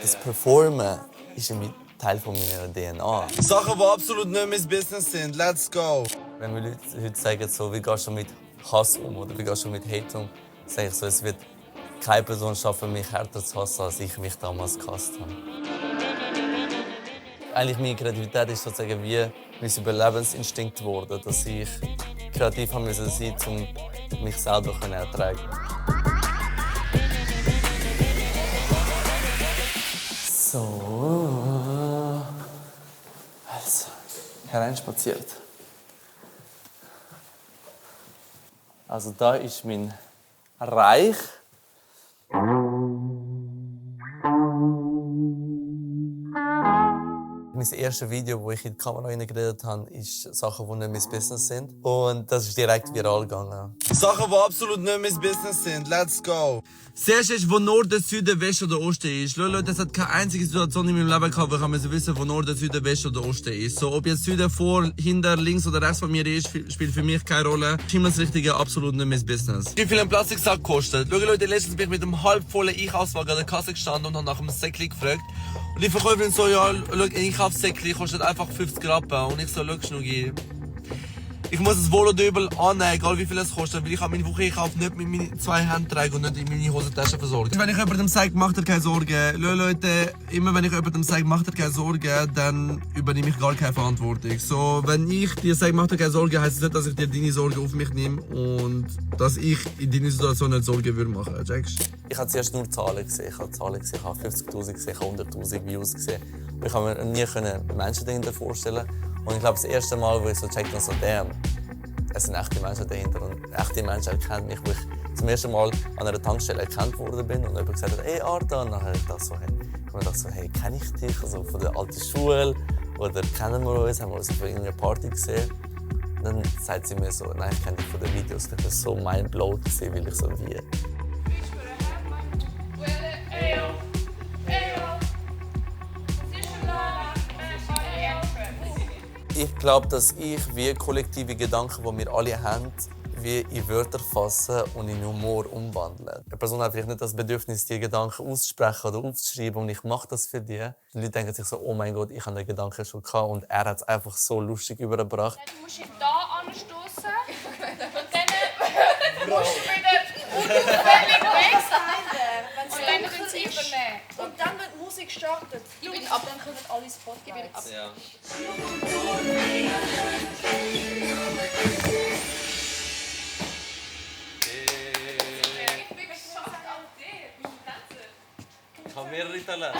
Das Performen ist ein Teil von meiner DNA. Sachen, die absolut nicht mein Business sind. Let's go. Wenn mir Leute heute sagen, so, wie gehst du mit Hass um oder wie gehst du mit Hate um, sage ich so, es wird keine Person schaffen, mich härter zu hassen, als ich mich damals gehasst habe. Eigentlich meine Kreativität ist sozusagen wie mein Überlebensinstinkt geworden, dass ich kreativ sein musste, um mich selber zu ertragen. So, also hereinspaziert. Also da ist mein Reich. Mein erstes Video, wo ich in die Kamera geredet habe, ist Sachen, die nicht mein Business sind. Und das ist direkt viral gegangen. Sachen, die absolut nicht mein Business sind. Let's go. Das erste ist, wo Norden, Süden, Westen oder Osten ist. Leute, es hat keine einzige Situation in meinem Leben gehabt, wo ich wissen, wo Norden, Süden, Westen oder Osten ist. So, ob jetzt Süden vor, hinter, links oder rechts von mir ist, spielt für mich keine Rolle. Himmelsrichtige absolut nicht mein Business. Wie viel ein Plastiksack kostet? Schau, Leute, letztens bin ich mit einem halbvollen Einkaufswagen an der Kasse gestanden und habe nach einem Säckchen gefragt. Und die Verkäuferin so, ja, schau, ein Einkaufssäckchen kostet einfach 50 Rappen. Und ich so, schau, Schnugi, ich muss es wohl oder übel annehmen, egal wie viel es kostet, weil ich meine Woche-Einkauf nicht mit meinen 2 Händen tragen und nicht in meine Hosentasche versorgen. Wenn ich jemandem sage, macht er keine Sorgen. Leute, immer wenn ich jemandem sage, macht er keine Sorgen, dann übernehme ich gar keine Verantwortung. So, wenn ich dir sage, macht er keine Sorgen, heisst es nicht, dass ich dir deine Sorgen auf mich nehme und dass ich in deiner Situation nicht Sorgen würde machen. Checkst? Ich habe zuerst nur Zahlen gesehen. Ich habe 50'000 gesehen, ich habe 100'000 Views gesehen. Ich habe mir nie Menschen dahinter vorstellen. Und ich glaube, das erste Mal, wo ich so checkt, so, damn, es sind echte Menschen dahinter und echte Menschen erkennen mich, wo ich zum ersten Mal an einer Tankstelle erkannt worden bin und jemand gesagt hat, hey Arda, und dann habe ich gedacht so, hey, kenne ich dich, also von der alten Schule oder kennen wir uns, haben wir uns auf irgendeiner Party gesehen. Und dann sagt sie mir so, nein, ich kenne dich von den Videos. Ich war so mindblown, weil ich so wie... Ich glaube, dass ich wie kollektive Gedanken, die wir alle haben, wie in Wörter fassen und in Humor umwandeln. Eine Person hat vielleicht nicht das Bedürfnis, die Gedanken auszusprechen oder aufzuschreiben und ich mache das für die. Die Leute denken sich so, oh mein Gott, ich habe den Gedanken schon gehabt und er hat es einfach so lustig übergebracht. Du musst ihn hier anstoßen und dann musst du wieder unauffällig weg sein. Und dann können sie übernehmen. Und dann wird die Musik startet. Ich bin ab. Dann können alle Spotlights. Ja. Ich habe mehrere Talente.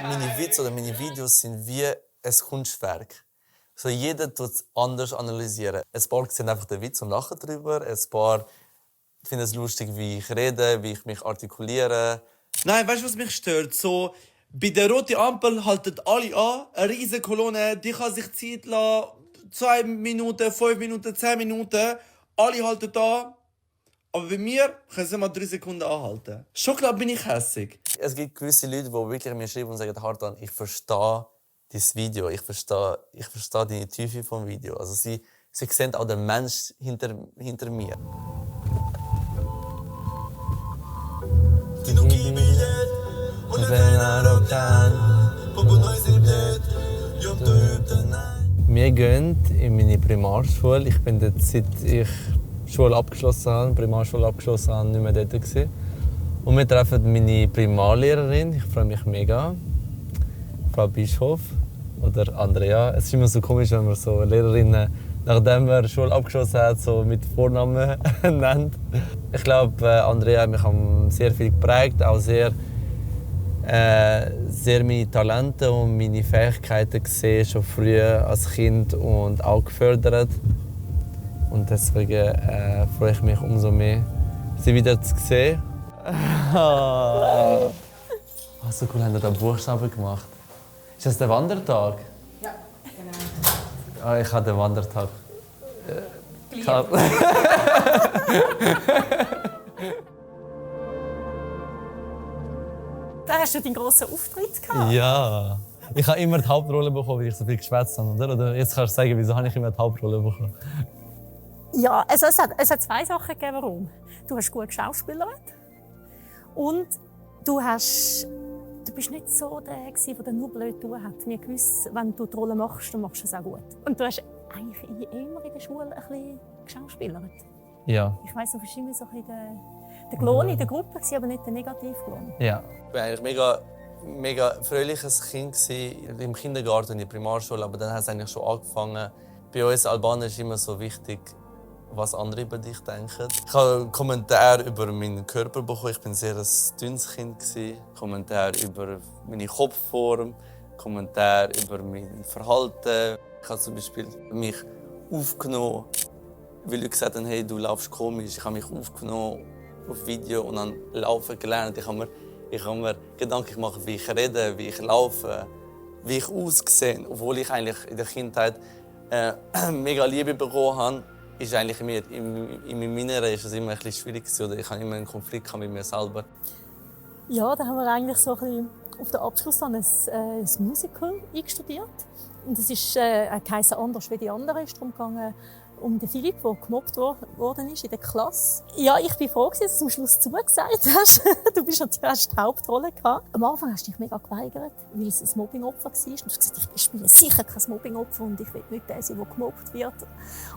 Meine Witze oder meine Videos sind wie ein Kunstwerk. So, jeder tut es anders analysieren. Ein paar sehen einfach den Witz und lachen darüber. Ein paar finden es lustig, wie ich rede, wie ich mich artikuliere. Nein, weißt du, was mich stört? So, bei der roten Ampel halten alle an, eine riesige Kolonne, die kann sich Zeit lassen, 2 Minuten, 5 Minuten, 10 Minuten, alle halten an. Aber bei mir können sie mal 3 Sekunden anhalten. Schon klar bin ich hässig. Es gibt gewisse Leute, die wirklich mir schreiben und sagen, Hartan, ich verstehe dieses Video, ich verstehe die Tiefe vom Video. Also sie sehen auch den Mensch hinter mir. Wir gehen in meine Primarschule. Ich bin dort, seit ich die Schule abgeschlossen habe, Primarschule abgeschlossen habe, nicht mehr dort gewesen. Und wir treffen meine Primarlehrerin. Ich freue mich mega. Frau Bischof oder Andrea. Es ist immer so komisch, wenn man so Lehrerinnen, nachdem man die Schule abgeschlossen hat, so mit Vornamen nennt. Ich glaube, Andrea hat mich sehr viel geprägt, auch sehr meine Talente und meine Fähigkeiten gesehen, schon früh als Kind und auch gefördert. Und deswegen freue ich mich umso mehr, sie wieder zu sehen. Oh, so cool, haben wir da Buchstaben gemacht. Ist das der Wandertag? Ja, genau. Ich habe den Wandertag. Da hast du deinen grossen Auftritt gehabt. Ja. Ich habe immer die Hauptrolle bekommen, weil ich so viel geschwätzt habe, oder? Jetzt kannst du sagen, wieso habe ich immer die Hauptrolle bekommen? Ja, also es hat 2 Sachen gegeben, warum. Du hast gut geschauspielert und Du bist nicht so der, der nur blöd tun hat. Wir gewusst, wenn du die Rolle machst, dann machst du es auch gut. Und du hast eigentlich immer in der Schule ein bisschen geschauspielert. Ja. Ich weiss, du warst immer so ein bisschen der Klon in der Gruppe, aber nicht der Negativ-Klon. Ja. Ich war eigentlich mega fröhliches Kind im Kindergarten und in der Primarschule, aber dann hat es eigentlich schon angefangen. Bei uns Albanern ist immer so wichtig, was andere über dich denken. Ich habe Kommentare über meinen Körper bekommen. Ich war ein sehr dünnes Kind. Kommentare über meine Kopfform, Kommentare über mein Verhalten. Ich habe zum Beispiel mich aufgenommen, weil Leute gesagt haben, hey, du laufst komisch. Ich habe mich aufgenommen auf Video und dann laufen gelernt. Ich habe mir Gedanken gemacht, wie ich rede, wie ich laufe, wie ich aussehe. Obwohl ich eigentlich in der Kindheit mega Liebe bekommen habe, ist eigentlich in meinem Inneren ist es immer ein bisschen schwierig oder ich habe immer einen Konflikt mit mir selber. Ja, da haben wir eigentlich so ein bisschen auf den Abschluss dann ein Musical eingestudiert. Und es ist kein anders wie die anderen. Es ist darum gegangen, um den Philipp, der gemobbt worden ist in der Klasse. Ja, ich bin froh, dass du zum Schluss zugesagt hast. Du hast die Hauptrolle gehabt. Am Anfang hast du dich mega geweigert, weil es ein Mobbingopfer war. Du hast gesagt, ich spiele sicher kein Mobbingopfer und ich will nicht der sein, der gemobbt wird.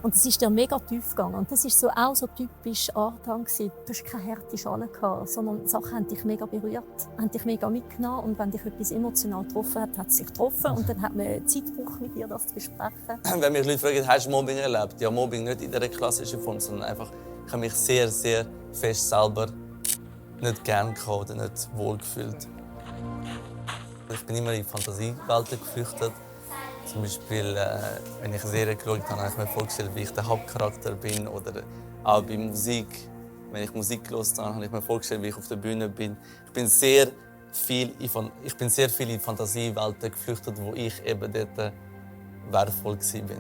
Und das ist dir mega tief gegangen. Und das war auch so typisch Artan. Du hast keine harte Schale gehabt, sondern Sachen haben dich mega berührt, haben dich mega mitgenommen. Und wenn dich etwas emotional getroffen hat, hat es sich getroffen. Und dann hat man Zeit gebraucht, mit dir das zu besprechen. Wenn mich Leute fragen, hast du Mobbing erlebt? Ja, Mobbing nicht in dieser klassischen Form, sondern einfach, ich habe mich sehr, sehr fest selber nicht gern gehabt oder nicht wohl gefühlt. Ich bin immer in Fantasiewelten geflüchtet. Zum Beispiel, wenn ich eine Serie geschaut habe, habe ich mir vorgestellt, wie ich der Hauptcharakter bin. Oder auch bei Musik. Wenn ich Musik gehört habe, habe ich mir vorgestellt, wie ich auf der Bühne bin. Ich bin sehr viel in Fantasiewelten geflüchtet, wo ich eben dort wertvoll war.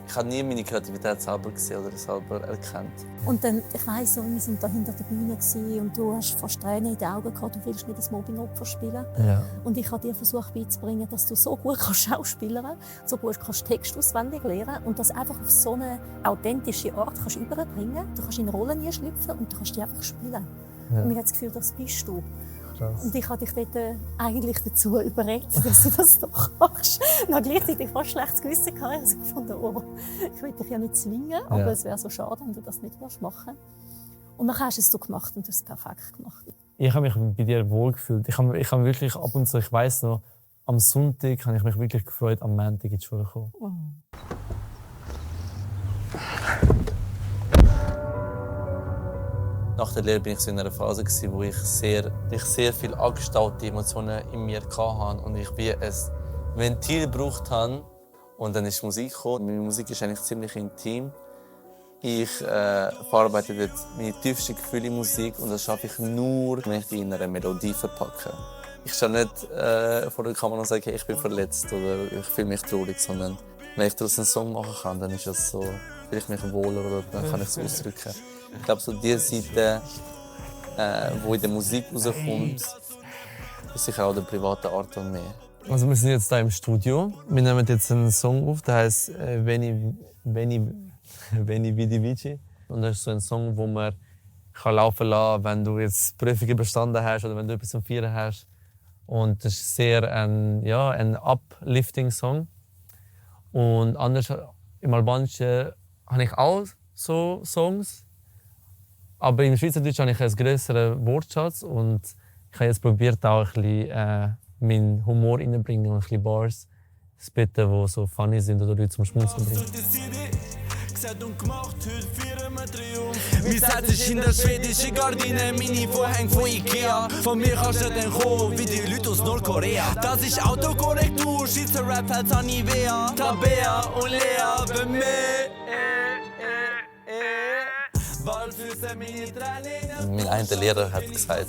Ich habe nie meine Kreativität selber gesehen oder selber erkannt. Und dann, ich weiss, wir waren da hinter der Bühne und du hast fast Tränen in den Augen gehabt, du willst nicht das Mobbingopfer spielen. Ja. Und ich habe dir versucht beizubringen, dass du so gut schauspielern kannst, so gut kannst Text auswendig lernen und das einfach auf so eine authentische Art kannst überbringen. Du kannst in Rollen schlüpfen und du kannst die einfach spielen. Ja. Und mir hat das Gefühl, das bist du. Krass. Und ich habe dich dort eigentlich dazu überredet, dass du das doch machst. Und habe gleichzeitig fast schlechtes Gewissen gehabt. Also gefunden, oh, ich will dich ja nicht zwingen, aber es wäre so schade, wenn du das nicht machen willst. Und dann hast du es so gemacht und du hast es perfekt gemacht. Ich habe mich bei dir wohlgefühlt. Ich habe wirklich ab und zu, ich weiss noch, am Sonntag habe ich mich wirklich gefreut, am Montag in die Schule zu kommen. Oh. Nach der Lehre war ich in einer Phase, wo ich sehr viele angestaute Emotionen in mir hatte und ich wie ein Ventil gebraucht habe. Und dann ist Musik gekommen. Meine Musik ist eigentlich ziemlich intim. Ich verarbeite dort meine tiefsten Gefühle in Musik und das schaffe ich nur, wenn ich die in einer Melodie verpacke. Ich stehe nicht vor der Kamera und sage, ich bin verletzt oder ich fühle mich traurig, sondern wenn ich daraus einen Song machen kann, dann ist das so, fühle ich mich wohler oder dann kann ich es ausdrücken. Ich glaube, so die Seite, die in der Musik rauskommt, ist sicher auch der private Art und mehr. Also wir sind jetzt hier im Studio. Wir nehmen jetzt einen Song auf, der heißt Veni Vidi Vici. Und das ist so ein Song, wo man laufen lassen kann, wenn du jetzt Prüfungen überstanden hast oder wenn du etwas zum Feiern hast. Und das ist sehr ein uplifting Song. Und anders im Albanischen habe ich auch so Songs. Aber im Schweizerdeutsch habe ich einen grösseren Wortschatz und ich habe jetzt probiert, auch ein bisschen meinen Humor reinzubringen und ein bisschen Bars zu bieten, die so funny sind oder Leute zum Schmunzeln bringen. Wir setzen sich in der schwedischen Gardine, meine Vorhänge von Ikea. Von mir kannst du dann kommen, wie die Leute aus Nordkorea. Das ist Autokorrektur, Schweizer Rap als Anivea. Tabea und Lea bei mir. Mein einer Lehrer hat gesagt,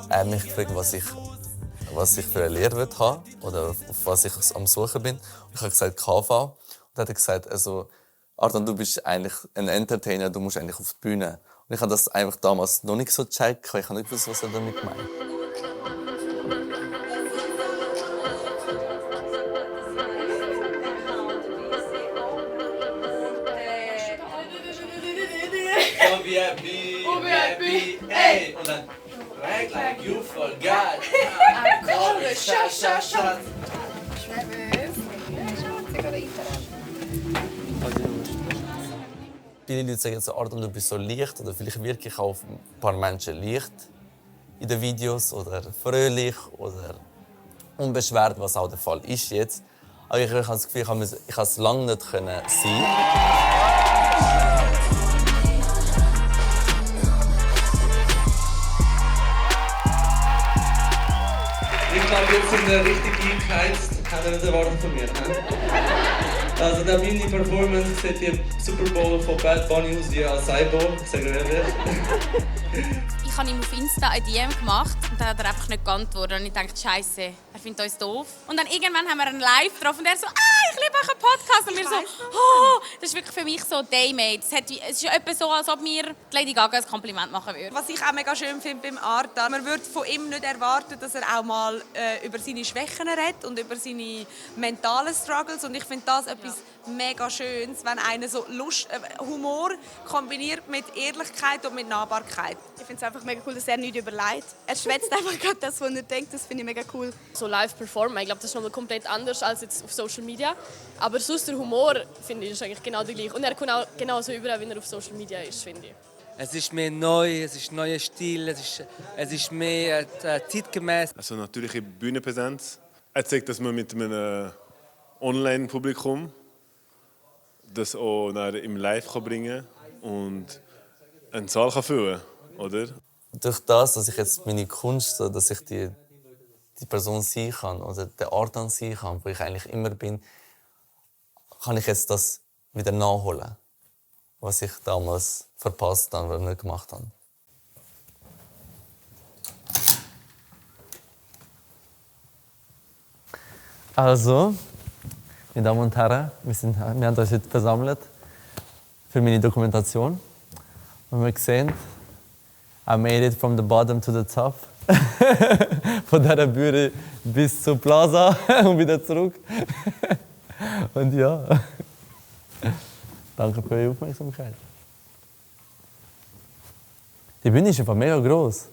er hat mich gefragt, was ich für eine Lehre haben oder auf was ich am Suchen bin. Und ich habe gesagt KV. Und er hat gesagt, also, Artan, du bist eigentlich ein Entertainer, du musst eigentlich auf die Bühne. Und ich habe das einfach damals noch nicht so gecheckt. Ich habe nicht gewusst, was er damit meint. VIP, ey! Und dann Act like you forgot. Viele Leute sagen so, Artem, du bist so leicht oder vielleicht wirklich auch auf ein paar Menschen leicht in den Videos oder fröhlich oder unbeschwert, was auch der Fall ist jetzt. Aber ich habe das Gefühl, ich kann es lange nicht sein. Ich glaube, jetzt sind wir richtig eingeheizt. Habt ihr das erwartet von mir? Also, der Mini-Performance sieht im Super Bowl von Bad Bunny aus wie ein Cyborg, sagen wir ehrlich. Ich habe ihm auf Insta eine DM gemacht und dann hat er einfach nicht geantwortet. Und ich dachte, Scheiße, er findet uns doof. Und dann irgendwann haben wir einen Live getroffen und er so, ich liebe euch einen Podcast. Und wir so, das ist wirklich für mich so Daymate. Es ist etwa so, als ob mir Lady Gaga ein Kompliment machen würde. Was ich auch mega schön finde beim Arta, man würde von ihm nicht erwarten, dass er auch mal über seine Schwächen redet und über seine mentalen Struggles. Und ich finde das etwas mega Schönes, wenn einer so Humor kombiniert mit Ehrlichkeit und mit Nahbarkeit. Ich finde es einfach mega cool, dass er nichts überlegt. Er schwätzt einfach gerade das, was er denkt. Das finde ich mega cool. So live performen, ich glaube, das ist nochmal komplett anders als jetzt auf Social Media. Aber sonst der Humor, finde ich, ist eigentlich genau der gleiche. Und er kommt auch genauso über, wie er auf Social Media ist, finde ich. Es ist mehr neu, es ist ein neuer Stil, es ist mehr zeitgemäß. Also natürliche Bühnenpräsenz. Er zeigt, dass man mit einem Online-Publikum das auch im Live bringen kann und einen Saal füllen kann, oder? Durch das, dass ich jetzt meine Kunst, dass ich die Person sein kann oder der Art an sein kann, wo ich eigentlich immer bin, kann ich jetzt das wieder nachholen, was ich damals verpasst habe oder nicht gemacht habe. Also, meine Damen und Herren, wir haben uns heute versammelt für meine Dokumentation. Und wir sehen, I made it from the bottom to the top. Von dieser Bühne bis zur Plaza und wieder zurück. Und ja, danke für eure Aufmerksamkeit. Die Bühne ist einfach mega gross.